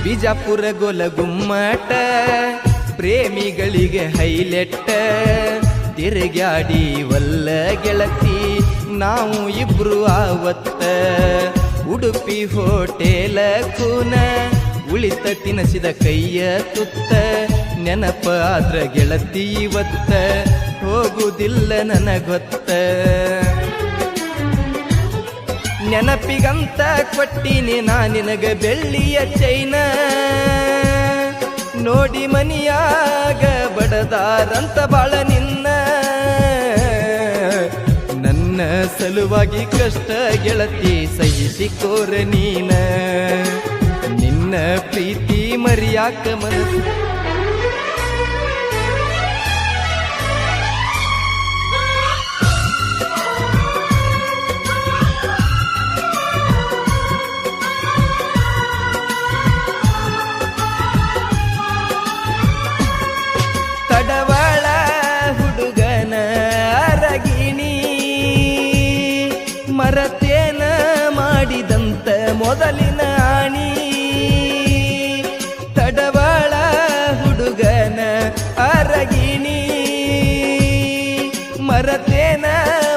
ಬಿಜಾಪುರ ಗೋಲಗುಮ್ಮಟ ಪ್ರೇಮಿಗಳಿಗೆ ಹೈಲೆಟ್ಟ ತಿರುಗಾಡಿ ವಲ್ಲ ಗೆಳತಿ ನಾವು ಇಬ್ರು ಆವತ್ತ ಉಡುಪಿ ಹೋಟೆಲ ಕೂನ ಉಳಿತ ತಿನಸಿದ ಕೈಯ ತುತ್ತ ನೆನಪ ಆದ್ರ ಗೆಳತಿ ಇವತ್ತ ಹೋಗುವುದಿಲ್ಲ ನನಗೊತ್ತ ನೆನಪಿಗಂತ ಕೊಟ್ಟಿನಿ ನಾ ನಿನಗ ಬೆಳ್ಳಿಯ ಚೈನ ನೋಡಿ ಮನಿಯಾಗ ಬಡದಾರಂತ ಬಾಳ ನಿನ್ನ ನನ್ನ ಸಲುವಾಗಿ ಕಷ್ಟ ಗೆಳತಿ ಸಹಿಸಿಕೋರ ನೀನ ನಿನ್ನ ಪ್ರೀತಿ ಮರಿಯಾಕ ಮನಸ್ಸು ತಡವಾಳ ಹುಡುಗನ ಅರಗಿಣಿ ಮರತೇನ ಮಾಡಿದಂತ ಮೊದಲಿನ ಆಣಿ ತಡವಾಳ ಹುಡುಗನ ಅರಗಿಣಿ ಮರತೇನ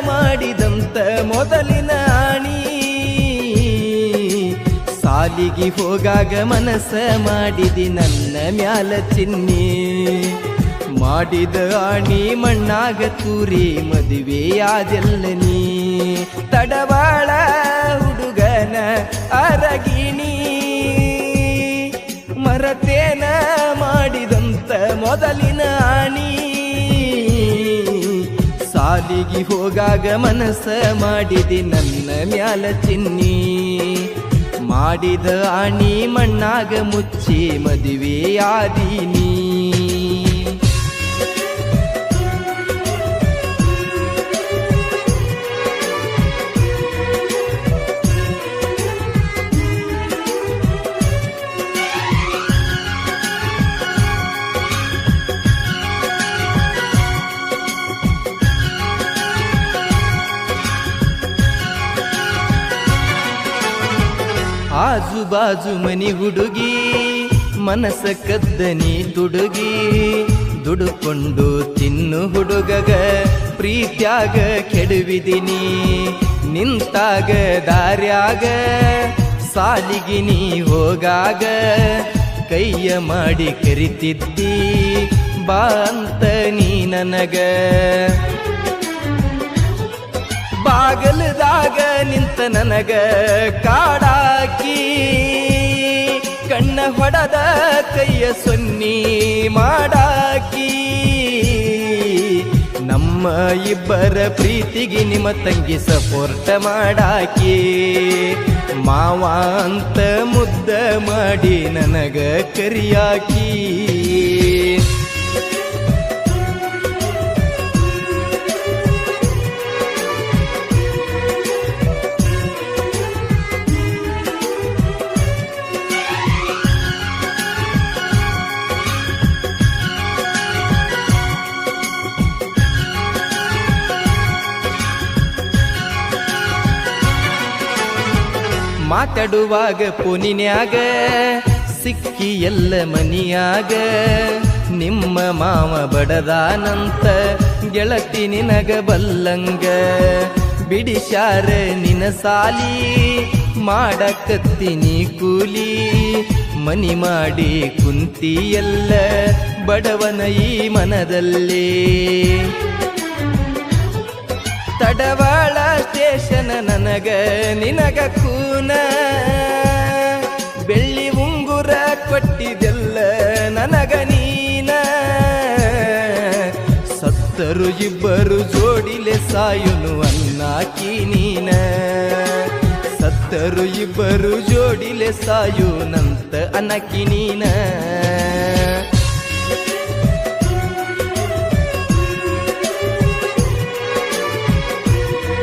ಮಾಡಿದಂತ ಮೊದಲಿನ ಆಣಿ ಸಾಲಿಗೆ ಹೋಗಾಗ ಮನಸ್ಸ ಮಾಡಿದಿ ನನ್ನ ಮ್ಯಾಲ ಚಿನ್ನಿ ಮಾಡಿದ ಆಣಿ ಮಣ್ಣಾಗ ತೂರಿ ಮದುವೆಯಾದೆಲ್ಲ ನೀ ತಡವಾಳ ಹುಡುಗನ ಅರಗಿಣಿ ಮರತೇನ ಮಾಡಿದಂತ ಮೊದಲಿನ ಆಣಿ ಸಾಲಿಗೆ ಹೋಗಾಗ ಮನಸ್ಸ ಮಾಡಿದಿ ನನ್ನ ಮ್ಯಾಲ ಚಿನ್ನಿ ಮಾಡಿದ ಆಣಿ ಮಣ್ಣಾಗ ಮುಚ್ಚಿ ಮದುವೆಯಾದೀನಿ ಆಜು ಬಾಜು ಮನಿ ಹುಡುಗಿ ಮನಸ್ಸ ಕದ್ದನಿ ತುಡುಗಿ ದುಡುಕೊಂಡು ತಿನ್ನು ಹುಡುಗಗ ಪ್ರೀತ್ಯಾಗ ಕೆಡುವಿದಿನಿ ನಿಂತಾಗ ದಾರ್ಯಾಗ ಸಾಲಿಗೆ ನೀ ಹೋಗಾಗ ಕೈಯ ಮಾಡಿ ಕರಿತಿದ್ದಿ ಬಾ ಅಂತ ನೀ ನನಗ ಬಾಗಲದಾಗ ನಿಂತ ನನಗ ಕಾಡಾಕಿ ಕಣ್ಣ ಹೊಡದ ಕೈಯ ಸೊನ್ನಿ ಮಾಡಾಕಿ ನಮ್ಮ ಇಬ್ಬರ ಪ್ರೀತಿಗೆ ನಿಮ್ಮ ತಂಗಿ ಸಪೋರ್ಟ ಮಾಡಾಕಿ ಮಾವ ಅಂತ ಮುದ್ದ ಮಾಡಿ ನನಗ ಕರಿಯಾಕಿ ಮಾತಾಡುವಾಗ ಪುನಿನ್ಯಾಗ ಸಿಕ್ಕಿ ಎಲ್ಲ ಮನಿಯಾಗ ನಿಮ್ಮ ಮಾವ ಬಡದಾನಂತ ಗೆಳತಿ ನಿನಗ ಬಲ್ಲಂಗ ಬಿಡಿಸ್ಯಾರ ನಿನ ಸಾಲಿ ಮಾಡಕತ್ತೀನಿ ಕೂಲಿ ಮನಿ ಮಾಡಿ ಕುಂತಿ ಎಲ್ಲ ಬಡವನ ಈ ಮನದಲ್ಲಿ ತಡವಾಳ ಸ್ಟೇಷನ್ ನನಗ ನಿನಗ ಕೂನ ಬೆಳ್ಳಿ ಉಂಗುರ ಕೊಟ್ಟಿದೆಲ್ಲ ನನಗ ನೀನ ಸತ್ತರು ಇಬ್ಬರು ಜೋಡಿಲೆ ಸಾಯುನು ಅನ್ನಾಕಿ ನೀನ ಸತ್ತರು ಇಬ್ಬರು ಜೋಡಿಲೆ ಸಾಯುನಂತ ಅನ್ನಕಿ ನೀನ